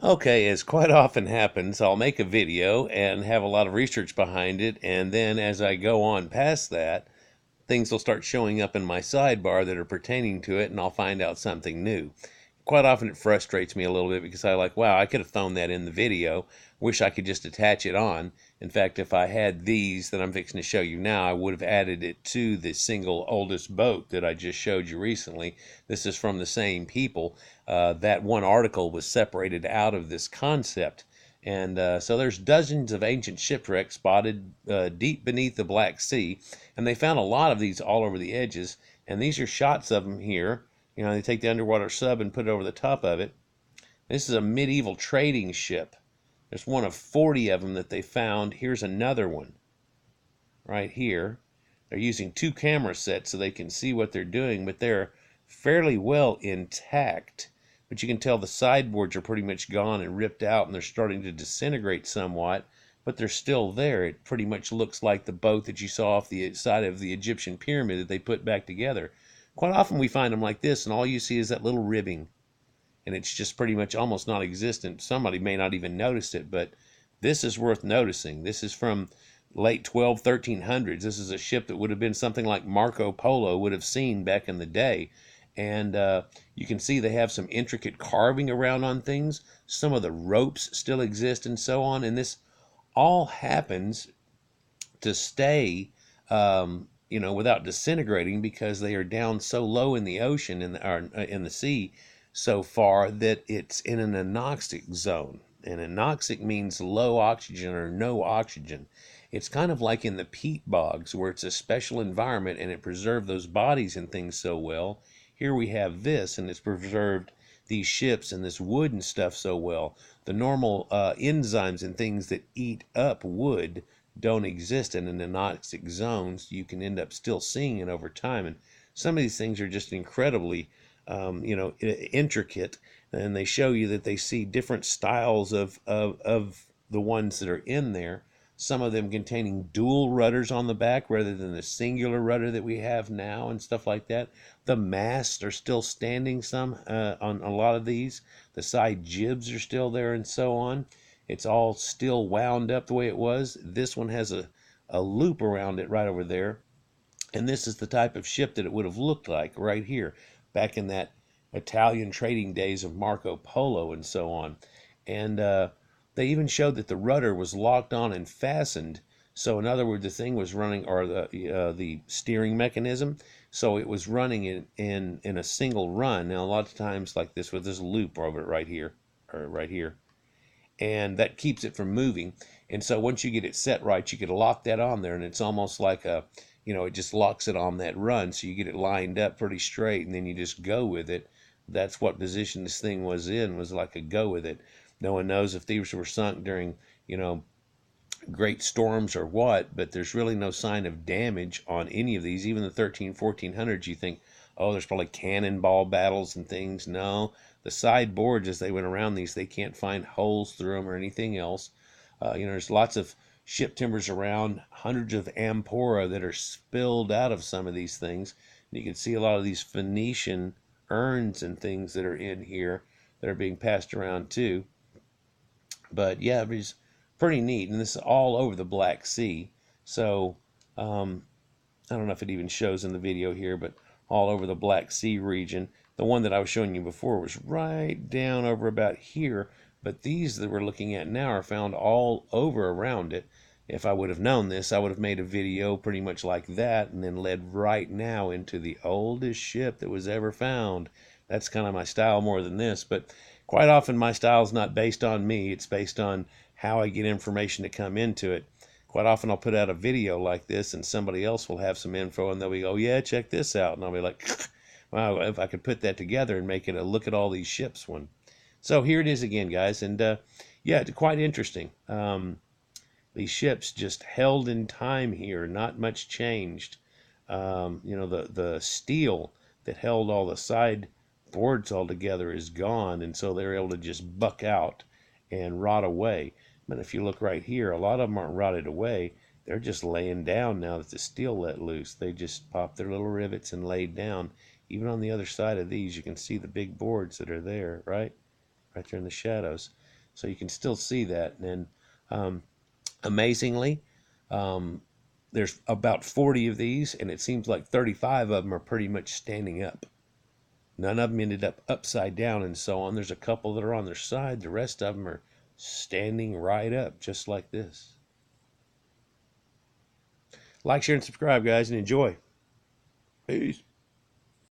Okay, as quite often happens, I'll make a video and have a lot of research behind it, and then as I go on past that, things will start showing up in my sidebar that are pertaining to it, and I'll find out something new. Quite often it frustrates me a little bit because I like, wow, I could have thrown that in the video. Wish I could just attach it on. In fact, if I had these that I'm fixing to show you now, I would have added it to the single oldest boat that I just showed you recently. This is from the same people. That one article was separated out of this concept. And so there's dozens of ancient shipwrecks spotted deep beneath the Black Sea, and they found a lot of these all over the edges. And these are shots of them here. You know, they take the underwater sub and put it over the top of it. This is a medieval trading ship. There's one of 40 of them that they found. Here's another one right here. They're using two camera sets so they can see what they're doing, but they're fairly well intact. But you can tell the sideboards are pretty much gone and ripped out, and they're starting to disintegrate somewhat, but they're still there. It pretty much looks like the boat that you saw off the side of the Egyptian pyramid that they put back together. Quite often we find them like this, and all you see is that little ribbing, and it's just pretty much almost non-existent. Somebody may not even notice it, but this is worth noticing. This is from late 12 1300s. This is a ship that would have been something like Marco Polo would have seen back in the day. And you can see they have some intricate carving around on things. Some of the ropes still exist and so on, and this all happens to stay without disintegrating, because they are down so low in the ocean, in the sea, so far that it's in an anoxic zone. And anoxic means low oxygen or no oxygen. It's kind of like in the peat bogs, where it's a special environment and it preserved those bodies and things so well. Here we have this, and it's preserved these ships and this wood and stuff so well. The normal enzymes and things that eat up wood don't exist in an anoxic zones. You can end up still seeing it over time, and some of these things are just incredibly intricate, and they show you that they see different styles of the ones that are in there, some of them containing dual rudders on the back rather than the singular rudder that we have now and stuff like that. The masts are still standing, some on a lot of these. The side jibs are still there and so on. It's all still wound up the way it was. This one has a loop around it right over there. And this is the type of ship that it would have looked like right here, back in that Italian trading days of Marco Polo and so on. And they even showed that the rudder was locked on and fastened. So in other words, the thing was running, or the steering mechanism, so it was running in a single run. Now a lot of times like this with this loop over it right here, or right here, and that keeps it from moving. And so once you get it set right, you could lock that on there, and it's almost like it just locks it on that run, so you get it lined up pretty straight, and then you just go with it. That's what position this thing was in, was like a go with it. No one knows if these were sunk during, great storms or what, but there's really no sign of damage on any of these. Even the 1400s, you think, oh, there's probably cannonball battles and things. No, the sideboards, as they went around these, they can't find holes through them or anything else. There's lots of ship timbers around, hundreds of amphora that are spilled out of some of these things. And you can see a lot of these Phoenician urns and things that are in here that are being passed around too. But yeah, it's pretty neat, and this is all over the Black Sea. So I don't know if it even shows in the video here, but all over the Black Sea region. The one that I was showing you before was right down over about here, but these that we're looking at now are found all over around it. If I would have known this, I would have made a video pretty much like that, and then led right now into the oldest ship that was ever found. That's kind of my style more than this, but quite often my style is not based on me. It's based on how I get information to come into it. Quite often I'll put out a video like this, and somebody else will have some info, and they'll be, oh yeah, check this out. And I'll be like, wow, if I could put that together and make it a look at all these ships one. So here it is again, guys. And yeah, it's quite interesting. These ships just held in time here, not much changed. The steel that held all the side boards all together is gone, and so they're able to just buck out and rot away. But if you look right here, a lot of them aren't rotted away. They're just laying down now that the steel let loose. They just popped their little rivets and laid down. Even on the other side of these, you can see the big boards that are there, right? Right there in the shadows. So you can still see that. And um, amazingly, um, there's about 40 of these, and it seems like 35 of them are pretty much standing up. None of them ended up upside down and so on. There's a couple that are on their side. The rest of them are standing right up, just like this. Like, share, and subscribe, guys, and enjoy. Peace.